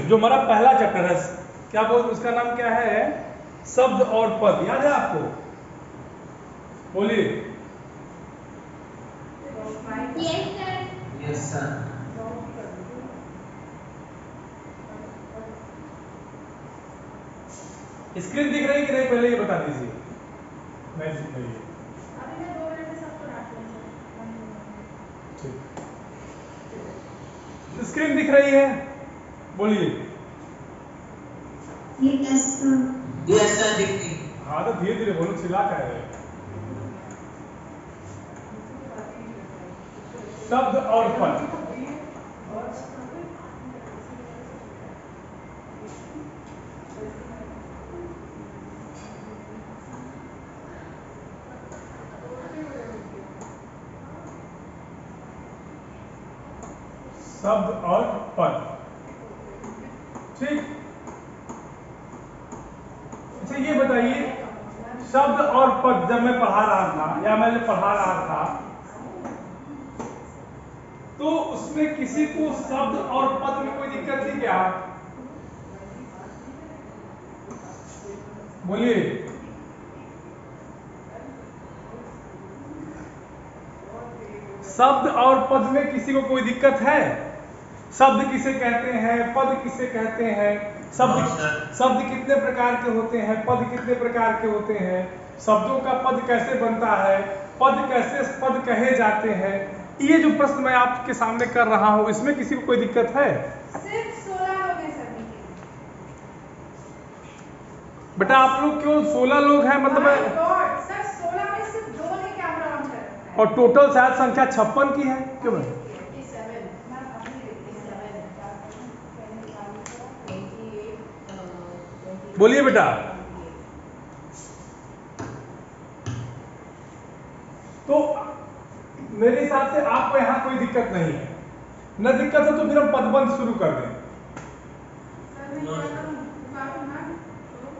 जो हमारा पहला चैप्टर है, क्या बोल उसका नाम क्या है? शब्द और पद। याद है आपको? बोलिए। Yes sir. स्क्रीन दिख रही है कि नहीं, पहले ये बता दीजिए। नहीं दिख रही है। स्क्रीन दिख रही है? बोलिए। यस सर दिख रही। हाँ तो धीरे धीरे बोलो, चिल्ला कर रहे। शब्द और पद। शब्द और पद, ठीक। अच्छा ये बताइए, शब्द और पद जब मैं पढ़ा रहा था या मैंने पढ़ा रहा था, तो उसमें किसी को शब्द और पद में कोई दिक्कत थी क्या? बोलिए। शब्द और पद में किसी को कोई दिक्कत है? शब्द किसे कहते हैं, पद किसे कहते हैं? शब्द कितने प्रकार के होते हैं, पद कितने प्रकार के होते हैं? शब्दों का पद कैसे बनता है, पद कैसे पद कहे जाते हैं? ये जो प्रश्न मैं आपके सामने कर रहा हूं, इसमें किसी को कोई दिक्कत है? सिर्फ 16 लोग हैं सभी के। बेटा आप लोग क्यों 16 लोग हैं? मतलब सर 16 में सिर्फ 2 ने कैमरा ऑन कर रखा है। और टोटल शायद संख्या 56 की है। क्यों है? बोलिए बेटा। तो मेरे हिसाब से आपको यहाँ कोई दिक्कत नहीं है। न दिक्कत है तो फिर हम पदबंध शुरू कर दें।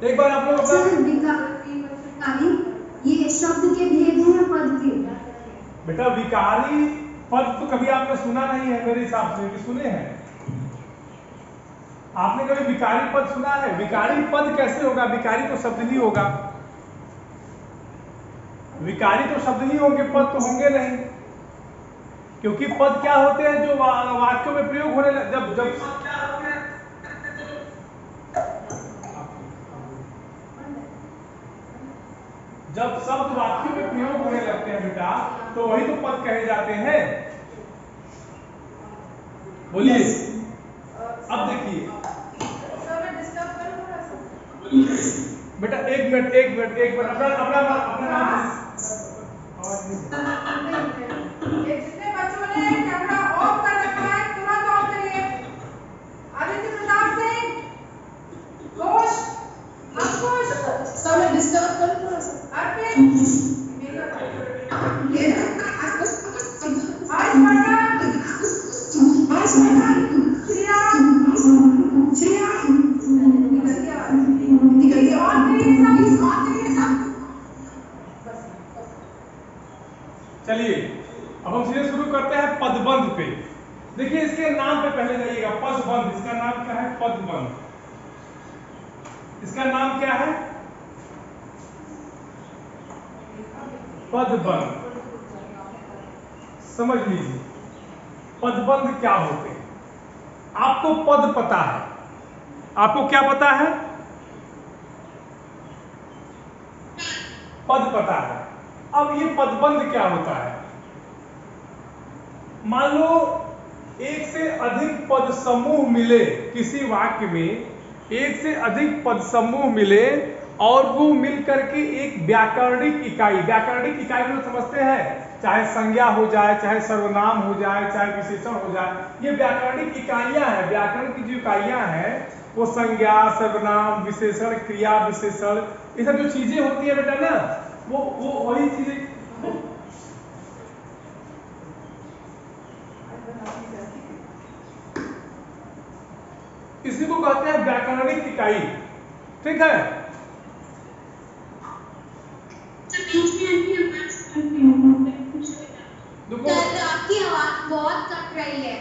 एक बार आप लोग ये शब्द के भेद हैं या पद के? बेटा विकारी पद तो कभी आपने सुना नहीं है मेरे हिसाब से, कि सुने हैं? आपने कभी विकारी पद सुना है? विकारी पद कैसे होगा? विकारी तो शब्द ही होगा। विकारी तो शब्द ही होंगे, पद तो होंगे नहीं। क्योंकि पद क्या होते हैं? जो वाक्यों में प्रयोग होने जब शब्द वाक्यों में प्रयोग होने लगते हैं बेटा, तो वही तो पद कहे जाते हैं। बोलिए। अब देखिए बेटा, एक मिनट अपना नाम। जितने बच्चों ने कैमरा ऑफ कर रखा है तुरंत ऑफ करिए। आदित्य प्रताप सिंह, घोष, अंकुश, सर मैं डिस्टर्ब करूं थोड़ा सा? अर्पित, चलिए अब हम सीधे शुरू करते हैं पदबंध पे। देखिए इसके नाम पे पहले जाइएगा। पदबंध, इसका नाम क्या है? पदबंध। इसका नाम क्या है? पदबंध। समझ लीजिए पदबंध क्या होते हैं। आपको पद पता है, आपको क्या पता है? पद पता है। अब ये पदबंध क्या होता है? मान लो एक से अधिक पद समूह मिले किसी वाक्य में, एक से अधिक पद समूह मिले और वो मिल करके एक व्याकरणिक इकाई में समझते हैं, चाहे संज्ञा हो जाए, चाहे सर्वनाम हो जाए, चाहे विशेषण हो जाए, ये व्याकरणिक इकाइयां हैं। व्याकरण की जो इकाइयां हैं वो संज्ञा, सर्वनाम, विशेषण, क्रिया विशेषण, ये सब जो चीजें होती है बेटा ना, वो वही चीजें। इसी को कहते हैं व्याकरणिक इकाई। ठीक है? आपकी आवाज बहुत कट रही है।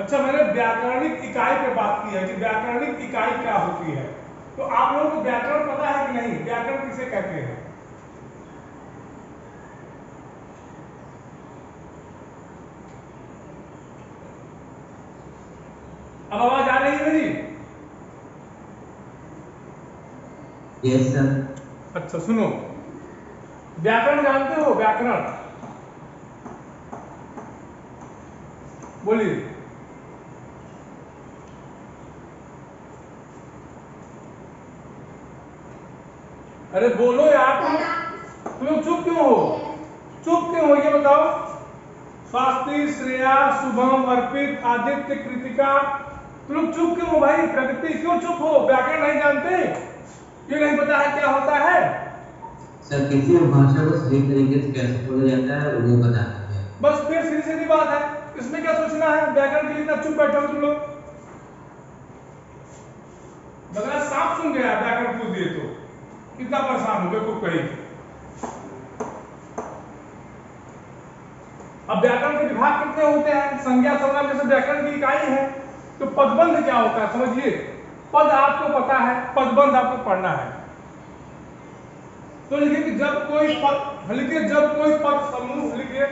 अच्छा, मैंने व्याकरणिक इकाई पे बात की है कि व्याकरणिक इकाई क्या होती है। तो आप लोगों को व्याकरण पता है कि नहीं? व्याकरण किसे कहते हैं? अब आवाज आ रही है मेरी? Yes sir. अच्छा सुनो, व्याकरण जानते हो? व्याकरण बोलिए। अरे बोलो यार, तुम लोग चुप क्यों हो? चुप क्यों हो ये बताओ। स्वास्ति, श्रेया, शुभम, अर्पित, आदित्य, कृतिका, तुम लोग चुप क्यों हो भाई? प्रगति, क्यों चुप हो? व्याकरण नहीं जानते? ये नहीं पता है क्या होता है? सर किसी भी भाषा को सही तरीके से कैसे बोला जाता है वो बताते हैं। बस फिर सीधी सीधी बात है, इसमें क्या सोचना है? व्याकरण के लिए इतना चुप बैठे हो तुम लोग? बगला सांप सुन गया व्याकरण पूछ दिए तो कितना परेशान हो गए कुछ कहीं। अब व्याकरण के विभाग कितने होते हैं? संज्ञा सर्वनाम जैसे व्याकरण की इकाई है। तो पदबंध क्या होता है समझिए। पद आपको पता है, पदबंध आपको पढ़ना है। तो लिखिए कि जब कोई पद, लिखिए जब कोई पद समूह, लिखिए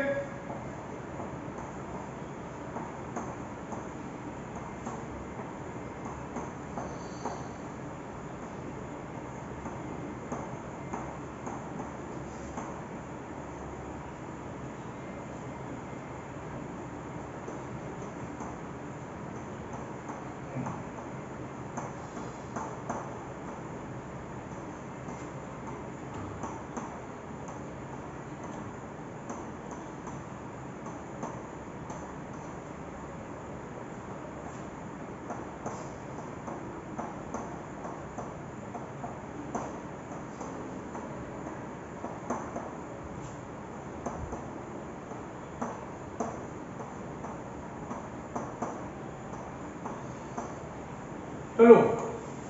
चलो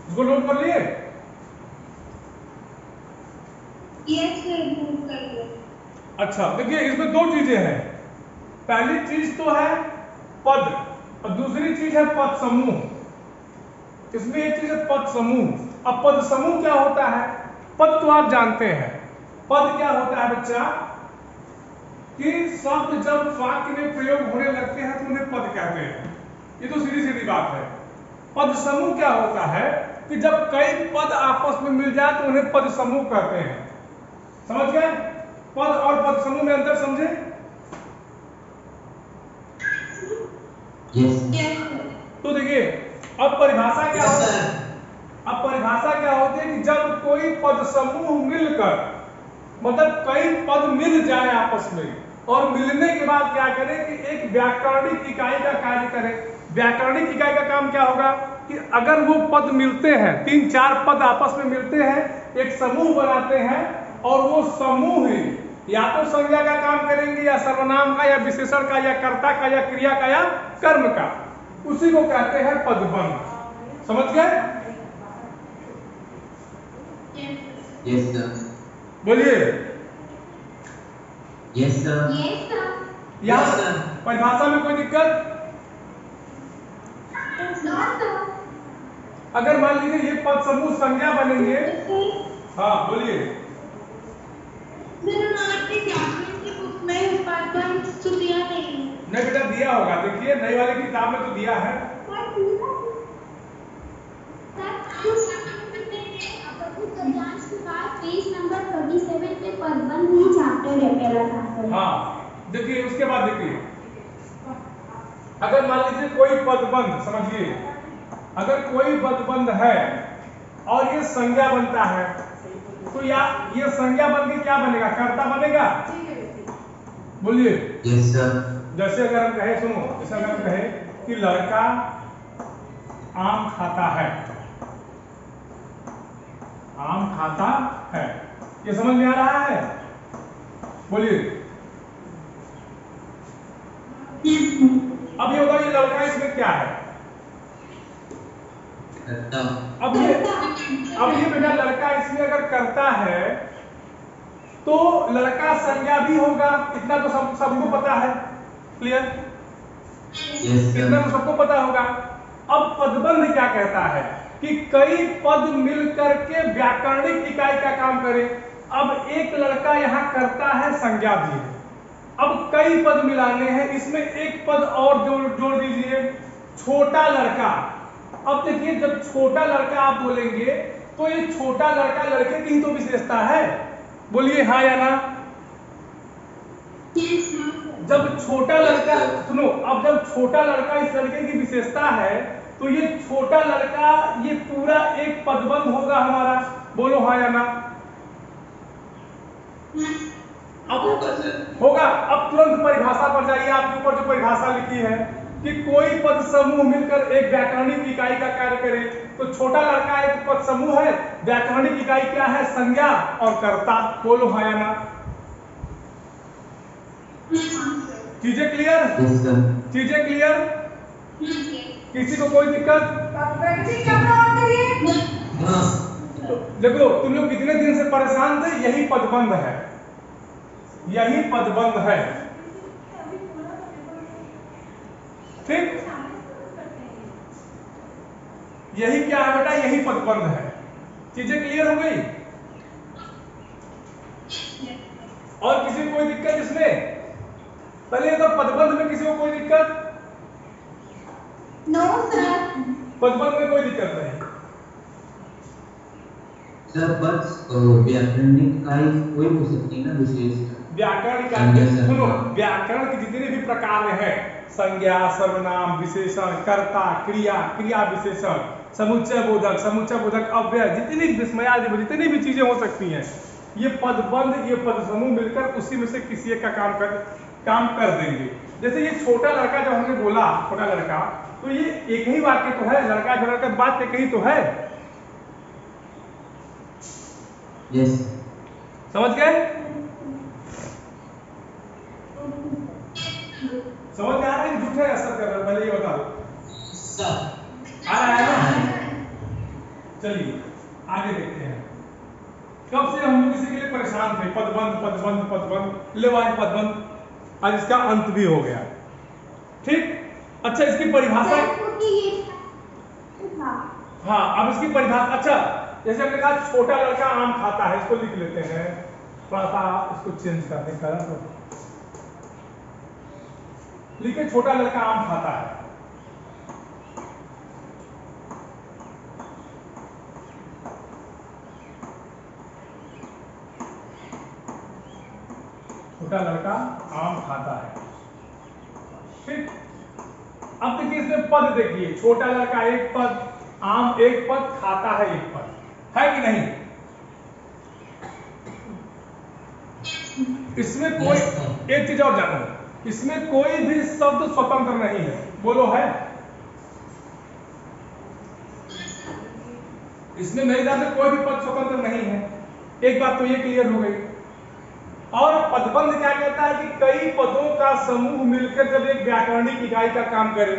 इसको नोट कर लिए। अच्छा देखिए, इसमें दो चीजें हैं। पहली चीज तो है पद और दूसरी चीज है पद समूह। इसमें एक चीज है पद समूह। अब पद समूह क्या होता है? पद तो आप जानते हैं। पद क्या होता है बच्चा? कि शब्द जब वाक्य में प्रयोग होने लगते हैं तो उन्हें पद कहते हैं। ये तो सीधी सीधी बात है। पद समूह क्या होता है? कि जब कई पद आपस में मिल जाए तो उन्हें पद समूह कहते हैं। समझ गए? पद और पद समूह में अंतर समझे? तो देखिए, अब परिभाषा क्या होती है? अब परिभाषा क्या होती है कि जब कोई पद समूह मिलकर, मतलब कई पद मिल जाए आपस में और मिलने के बाद क्या करें कि एक व्याकरणिक इकाई का कार्य करें। व्याकरणिक इकाई का काम क्या होगा कि अगर वो पद मिलते हैं, 3-4 पद आपस में मिलते हैं, एक समूह बनाते हैं और वो समूह ही या तो संज्ञा का काम करेंगे या सर्वनाम का या विशेषण का या कर्ता का या क्रिया का या कर्म का, उसी को कहते हैं पदबंध। समझ गए? Yes sir. बोलिए। Yes sir. यहाँ परिभाषा में कोई दिक्कत? अगर मान लीजिए ये पद समूह संज्ञा बनेंगे। हाँ बोलिए। नहीं बेटा दिया होगा, देखिए नई वाली किताब में तो दिया है। पेज नंबर 37 पे पदबंध ही चैप्टर है पहला चैप्टर। हाँ देखिए, उसके बाद देखिए, अगर मान लीजिए कोई पदबंध, समझिए अगर कोई पदबंध है और ये संज्ञा बनता है तो या ये संज्ञा बन के क्या बनेगा? कर्ता बनेगा। बोलिए। Yes sir. जैसे अगर हम कहे, सुनो, जैसे अगर हम कहे कि लड़का आम खाता है, आम खाता है, ये समझ में आ रहा है? बोलिए। अब ये बताओ ये लड़का इसमें क्या है? अब ये बेटा लड़का इसमें अगर करता है तो लड़का संज्ञा भी होगा, इतना तो सबको पता है। क्लियर? यस इतना सर। तो सबको पता होगा। अब पदबंध क्या कहता है कि कई पद मिलकर के व्याकरणिक इकाई का काम करें। अब एक लड़का यहाँ करता है संज्ञा भी है, अब कई पद मिलाने हैं, इसमें एक पद और जोड़ दीजिए, छोटा लड़का। अब देखिए जब छोटा लड़का आप बोलेंगे तो ये छोटा लड़का लड़के की ही तो विशेषता है, बोलिए हाँ या ना। जब छोटा लड़का, सुनो, अब जब छोटा लड़का इस लड़के की विशेषता है तो ये छोटा लड़का ये पूरा एक पदबंध होगा हमारा, बोलो हाँ या ना। अब होगा सर। होगा। अब तुरंत परिभाषा पर जाइए, आपके ऊपर जो परिभाषा लिखी है कि कोई पद समूह मिलकर एक व्याकरणिक इकाई का कार्य करे, तो छोटा लड़का एक पद समूह है, व्याकरणिक इकाई क्या है, संज्ञा और कर्ता, बोलो हाँ या ना। चीजें क्लियर? Yes sir. चीजें क्लियर? किसी को कोई दिक्कत? प्रैक्टिस कैमरा ऑन करिए। हाँ तो देखो तुम लोग कितने दिन से परेशान थे, यही पदबंध है, यही पदबंध है, ठीक। यही क्या है बेटा, यही पदबंध है। चीजें क्लियर हो गई? और किसी को कोई दिक्कत इसमें? पहले तो पदबंध में किसी को कोई दिक्कत? No sir. पदबंध में कोई दिक्कत नहीं। सर पद व्याकरणिक इकाई कोई हो सकती है ना विशेष? व्याकरण का संज्ञा सर। सुनो, व्याकरण के जितने भी प्रकार हैं, संज्ञा, सर्वनाम, विशेषण, कर्ता, क्रिया, क्रिया विशेषण, समुच्चय बोधक, अव्यय, जितनी विस्मयादि जितनी भी चीजें हो सकती हैं, ये पदबंध, ये पद समूह मिलकर उसी में से किसी एक का काम कर देंगे। जैसे ये छोटा लड़का जब हमने बोला छोटा लड़का, तो ये एक ही वाक्य तो है, लड़का जो लड़का बात एक ही तो है, यस। समझ गए? समझ में आ रहा है कि झूठे असर कर रहा है, पहले ये बता दो सर। आ रहा है ना। चलिए आगे देखते हैं। कब से हम लोग इसी के लिए परेशान थे, पदबंध पदबंध पदबंध, ले आज पदबंध, आज इसका अंत भी हो गया, ठीक। अच्छा इसकी परिभाषा, हाँ अब इसकी परिभाषा, अच्छा जैसे हमने कहा छोटा लड़का आम खाता है, इसको लिख लेते हैं, थोड़ा सा इसको चेंज करने का, लिखे छोटा लड़का आम खाता है। छोटा लड़का आम खाता है, ठीक। अब देखिए इसमें पद देखिए, छोटा लड़का एक पद, आम एक पद, खाता है एक पद, है कि नहीं? इसमें कोई एक चीज और जानो, इसमें कोई भी शब्द स्वतंत्र नहीं है, बोलो है? इसमें मेरे ख्याल से कोई भी पद स्वतंत्र नहीं है, एक बात तो ये क्लियर हो गई। और पदबंध क्या कहता है कि कई पदों का समूह मिलकर जब एक व्याकरणिक इकाई का काम करे,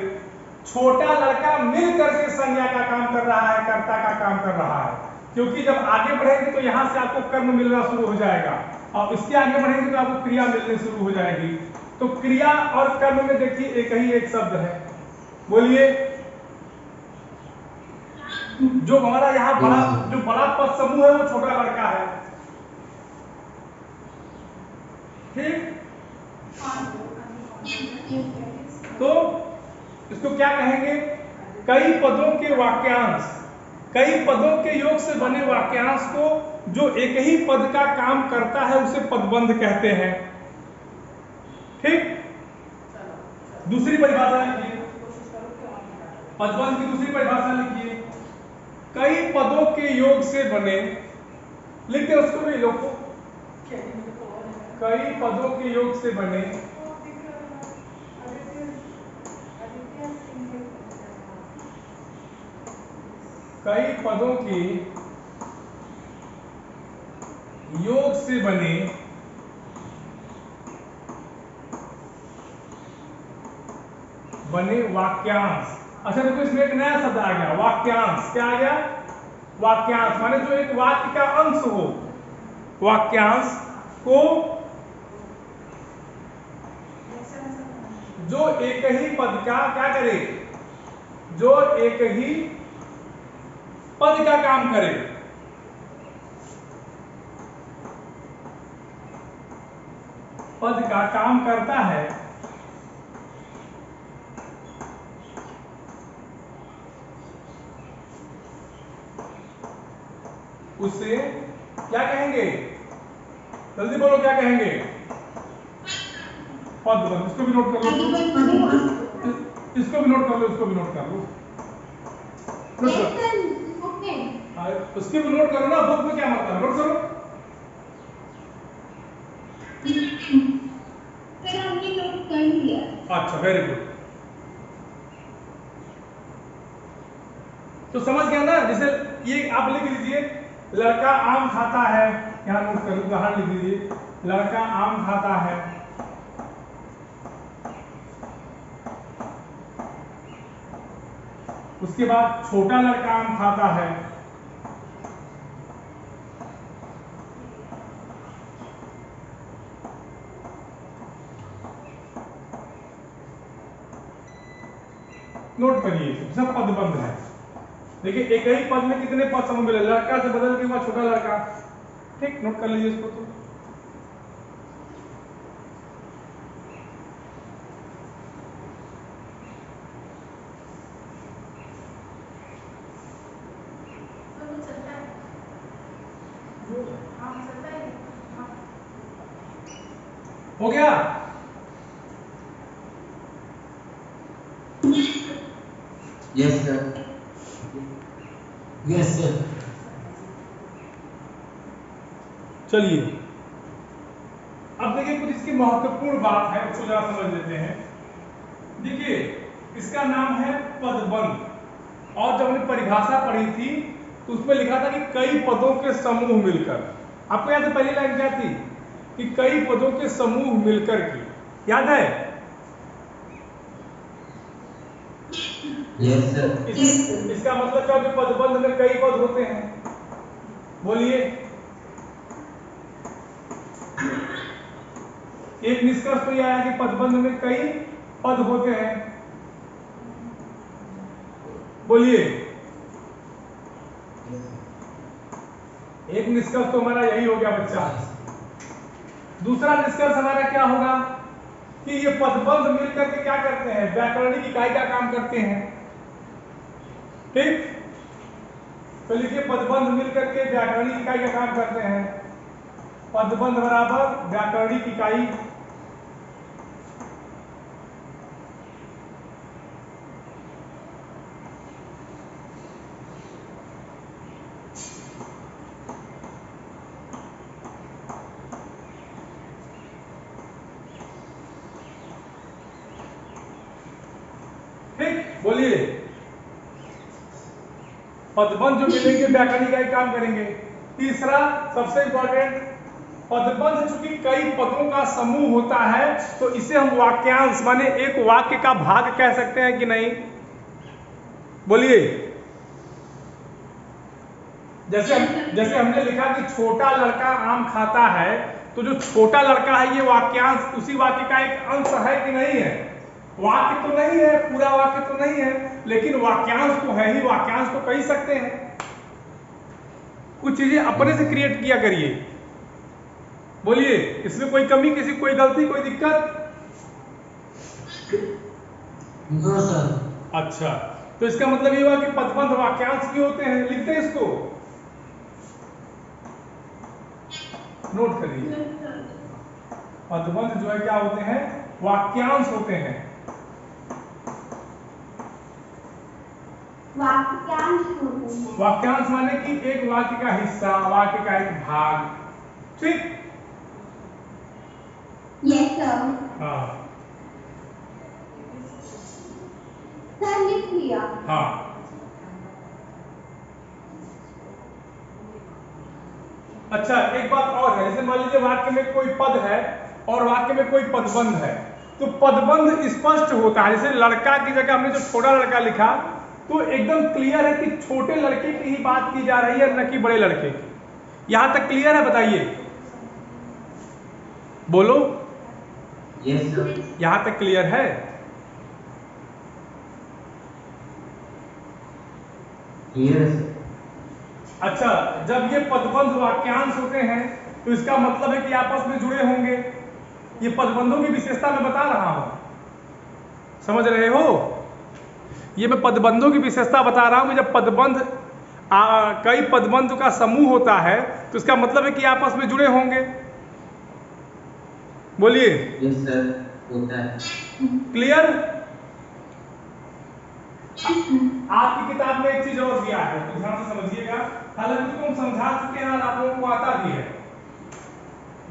छोटा लड़का मिलकर के संज्ञा का काम कर रहा है, कर्ता का काम कर रहा है, क्योंकि जब आगे बढ़ेंगे तो यहां से आपको कर्म मिलना शुरू हो जाएगा, और इसके आगे बढ़ेंगे तो आपको क्रिया मिलने शुरू हो जाएगी। तो क्रिया और कर्म में देखिए एक ही एक शब्द है, बोलिए। जो हमारा यहाँ बड़ा पद समूह है वो छोटा लड़का है, ठीक। तो इसको क्या कहेंगे, कई पदों के वाक्यांश, कई पदों के योग से बने वाक्यांश को जो एक ही पद का काम करता है उसे पदबंध कहते हैं, ठीक। दूसरी परिभाषा लिखिए, पदबंध की दूसरी परिभाषा लिखिए, कई पदों के योग से बने, लिखते उसको भी लोग, कई पदों के योग से बने कई पदों के योग से बने वाक्यांश। अच्छा देखो इसमें एक नया शब्द आ गया, वाक्यांश। क्या आ गया? वाक्यांश माने जो एक वाक्य का अंश हो, वाक्यांश को जो एक ही पद का क्या करे, जो एक ही पद का काम करे। पद का काम करता है उसे क्या कहेंगे, जल्दी बोलो क्या कहेंगे, पदबंध। इसको भी नोट कर लो, इसको भी नोट कर लो, इसको भी नोट कर लो, उसके भी नोट करो ना, बुक में क्या मतलब, नोट करो। सर हमने नोट कर लिया। अच्छा, वेरी गुड। तो समझ गया ना, जैसे ये आप लिख लीजिए, लड़का आम खाता है, यहां नोट कर उदाहरण लिख लीजिए, लड़का आम खाता है, उसके बाद छोटा लड़का आम खाता है, नोट करिए, सब पदबंध है। देखिए एक ही पद में कितने पद समूह मिले, लड़का से बदल के हुआ छोटा लड़का, ठीक, नोट कर लीजिए इसको। तो चलता है, हाँ चलता है, हाँ। हो गया। Yes sir. Yes sir. चलिए अब देखिए कुछ इसकी महत्वपूर्ण बात है, उसको जरा समझ लेते हैं। देखिए इसका नाम है पदबंध, और जब हमने परिभाषा पढ़ी थी तो उसमें लिखा था कि कई पदों के समूह मिलकर, आपको याद है पहली लाइन क्या थी, कि कई पदों के समूह मिलकर की, याद है? Yes sir. इसका मतलब क्या, कि पदबंध में कई पद होते हैं, बोलिए। एक निष्कर्ष तो यह आया कि पदबंध में कई पद होते हैं, बोलिए। एक निष्कर्ष तो हमारा यही हो गया बच्चा। दूसरा निष्कर्ष हमारा क्या होगा, कि ये पदबंध मिलकर के क्या करते हैं, व्याकरणिक इकाई का काम करते हैं, ठीक। तो लिखिए पदबंध मिलकर के व्याकरणिक इकाई का काम करते हैं, पदबंध बराबर व्याकरणिक इकाई। ठीक, बोलिए। पदबंध जो मिलेंगे व्याकरणिक इकाई काम करेंगे। तीसरा सबसे इंपॉर्टेंट, पदबंध चूंकि कई पदों का समूह होता है तो इसे हम वाक्यांश माने एक वाक्य का भाग कह सकते हैं कि नहीं, बोलिए। जैसे हमने लिखा कि छोटा लड़का आम खाता है, तो जो छोटा लड़का है ये वाक्यांश उसी वाक्य का एक अंश है कि नहीं है, वाक्य तो नहीं है, पूरा वाक्य तो नहीं है, लेकिन वाक्यांश तो है ही, वाक्यांश तो कह सकते हैं। कुछ चीजें अपने से क्रिएट किया करिए, बोलिए। इसमें कोई कमी, किसी कोई गलती, कोई दिक्कत? No sir. अच्छा, तो इसका मतलब ये हुआ कि पदबंध वाक्यांश भी होते हैं, लिखते हैं इसको, नोट करिए। पदबंध जो है क्या होते हैं, वाक्यांश होते हैं। वाक्यांश माने कि एक वाक्य का हिस्सा, वाक्य का एक भाग, ठीक। Yes sir. हाँ सर लिख लिया। हाँ, अच्छा एक बात और है, जैसे मान लीजिए वाक्य में कोई पद है और वाक्य में कोई पदबंध है, तो पदबंध स्पष्ट होता है। जैसे लड़का की जगह हमने जो छोटा लड़का लिखा तो एकदम क्लियर है कि छोटे लड़के की ही बात की जा रही है, न कि बड़े लड़के की। यहां तक क्लियर है, बताइए, बोलो। Yes sir. यहां तक क्लियर है? क्लियर है सर? अच्छा, जब ये पदबंध वाक्यांश होते हैं तो इसका मतलब है कि आपस में जुड़े होंगे। ये पदबंधों की विशेषता मैं बता रहा हूं, समझ रहे हो? ये मैं पदबंधों की विशेषता बता रहा हूं कि जब पदबंध कई पदबंध का समूह होता है तो इसका मतलब है कि आपस में जुड़े होंगे। बोलिए। यस सर, होता है। क्लियर? आपकी किताब में एक चीज और दिया है, तो ध्यान से समझिएगा। हालांकि इसको हम समझा चुके हैं और आप लोगों को आता भी है।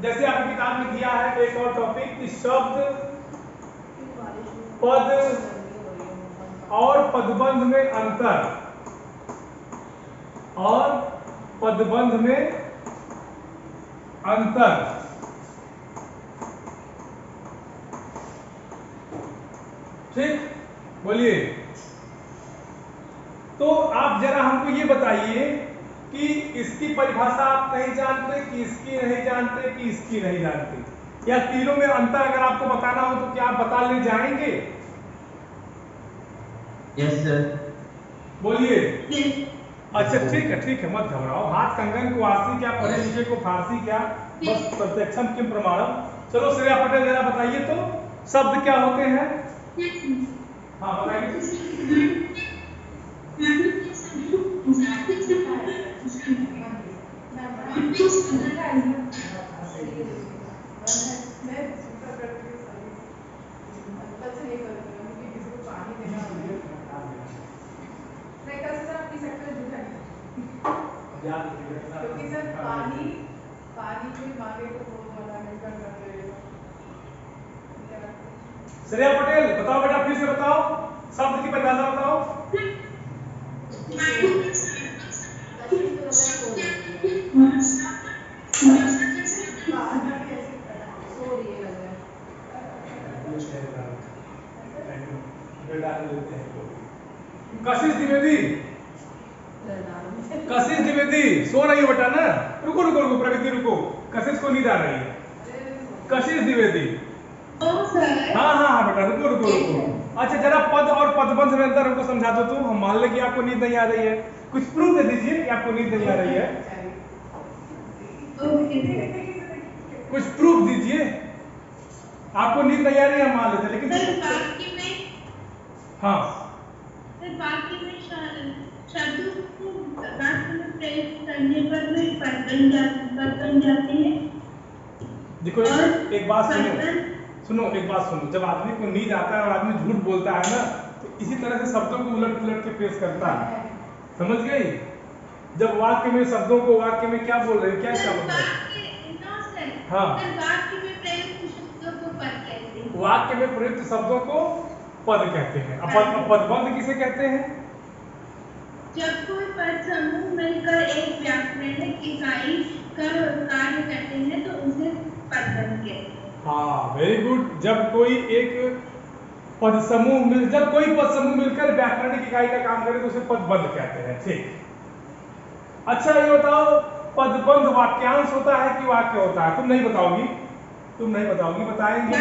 जैसे आपकी किताब में दिया है एक और टॉपिक कि शब्द, पद और पदबंध में अंतर, और पदबंध में अंतर। ठीक, बोलिए। तो आप जरा हमको ये बताइए कि इसकी परिभाषा आप नहीं जानते, कि इसकी नहीं जानते, कि इसकी नहीं जानते, या तीनों में अंतर अगर आपको बताना हो तो क्या आप बता ले जाएंगे? Yes sir. बोलिए। अच्छा ठीक है, मत घबराओ। हाथ कंगन को आरसी क्या, पढ़े लिखे को फारसी क्या, बस प्रत्यक्षम किम प्रमाणम। चलो श्रेया पटेल जरा बताइए तो शब्द क्या होते हैं? हाँ बताइए। क्योंकि सर पानी कोई मांगे तो वो वाला निर्भर करते हैं। श्रेया पटेल बताओ बेटा, फिर से बताओ, शब्द की परिभाषा बताओ। कशिश द्विवेदी, कशिश द्विवेदी सो रही हो बेटा ना? रुको रुको रुको प्रगति रुको, कशिश को नींद आ रही है। कशिश द्विवेदी। हाँ बेटा रुको रुको रुको। अच्छा जरा पद और पदबंध में अंतर हमको समझा दो तुम। हम मान ले कि आपको नींद नहीं आ रही है, कुछ प्रूफ दे दीजिए कि आपको नींद नहीं आ रही है। कुछ प्रूफ दीजिए। आपको नींद नहीं आ रही है हम मान लेते, लेकिन हाँ शब्दों को वाक्य में प्रयोग करने पर वे पद बन जाते हैं। देखो एक बात सुनो, एक बात सुनो। जब आदमी को नींद आता है और आदमी झूठ बोलता है ना, तो इसी तरह से शब्दों को उलट पुलट के पेश करता है, समझ गई? जब वाक्य में शब्दों को, वाक्य में क्या बोल रहे हैं, क्या मतलब है? हाँ, वाक्य में प्रयुक्त शब्दों को पद कहते हैं। वाक्य में प्रयुक्त शब्दों को पद कहते हैं। अब पदबंध किसे कहते हैं? जब कोई पद समूह मिलकर एक व्याकरणिक इकाई का कार्य करते हैं तो उसे पदबंध कहते हैं। हाँ वेरी गुड। जब कोई पद समूह मिलकर व्याकरणिक इकाई का काम करे तो उसे पदबंध कहते हैं। ठीक। अच्छा ये बताओ, पदबंध वाक्यांश होता है कि वाक्य होता है? तुम नहीं बताओगी, बताएंगे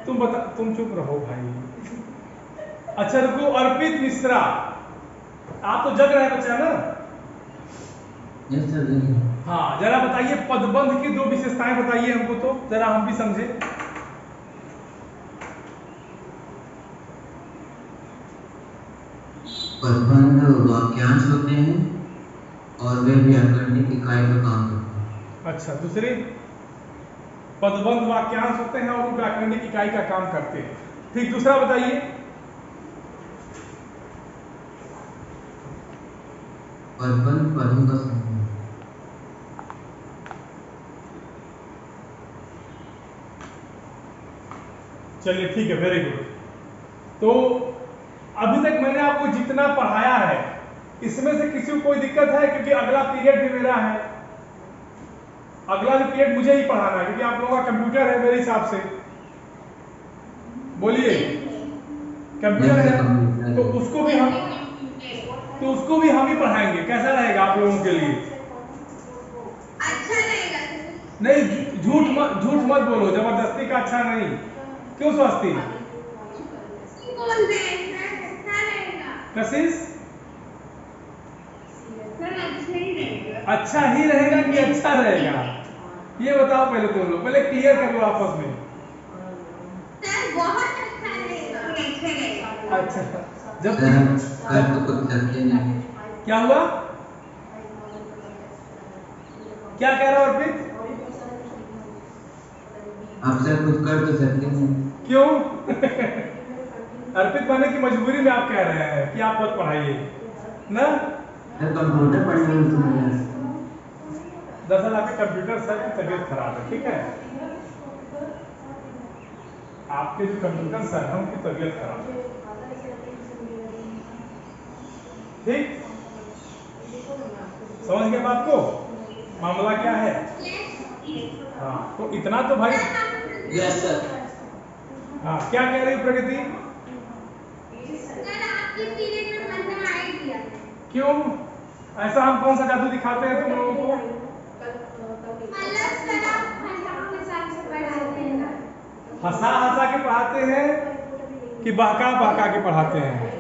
तो तुम चुप रहो भाई। अच्छा रुको, अर्पित मिश्रा, आप तो जग रहे बच्चा ना? Yes sir. हाँ जरा बताइए, पदबंध की दो विशेषताएं बताइए हमको, तो जरा हम भी समझे। पदबंध वाक्यांश होते हैं और वे व्याकरणिक इकाई का काम करते हैं। अच्छा, दूसरे? पदबंध वाक्यांश होते हैं और वो व्याकरणिक इकाई का काम करते हैं। ठीक, दूसरा बताइए। पदबंध पदों का समूह। चलिए ठीक है, वेरी गुड। तो अभी तक मैंने आपको जितना पढ़ाया है इसमें से किसी को कोई दिक्कत है? क्योंकि अगला पीरियड भी मेरा है, अगला भी पीरियड मुझे ही पढ़ाना है, क्योंकि आप लोगों का कंप्यूटर है मेरे हिसाब से। बोलिए। कंप्यूटर है तो उसको भी हम ही पढ़ाएंगे। कैसा रहेगा आप लोगों के लिए? अच्छा रहेगा। नहीं, झूठ मत बोलो, जबरदस्ती का अच्छा नहीं। क्यों स्वास्थी? कशिश अच्छा ही रहेगा कि अच्छा रहेगा, ये बताओ पहले तुम लोग, पहले क्लियर कर लो आपस में। सर बहुत अच्छा रहेगा, अच्छा रहेगा। अच्छा, जब सर हम कर तो कुछ सकते नहीं। क्या हुआ, क्या कह रहा हो अर्पित? आप सर कुछ कर तो सकते नहीं। क्यों? अर्पित माने की मजबूरी में आप कह रहे हैं कि आप मत पढ़ाइए ना? सर कंप्यूटर पढ़ने में समझ आ रहा दरअसल आपके कंप्यूटर सर की तबीयत खराब है, ठीक है? आपके जो कंप्यूटर सर है उनकी तबीयत खराब है, ठीक? समझ गए बात को, मामला क्या है? हाँ, तो इतना तो भाई। Yes sir. हाँ, क्या कह रही हो प्रगति? सर आपके पीरियड में मजा आएगी। क्यों? ऐसा हम कौन सा जादू दिखाते हैं तुम लोगों को? मतलब सर आप मजाक से पढ़ाते हैं ना। हंसा हंसा के पढ़ाते हैं कि बहका बहका के पढ़ाते हैं?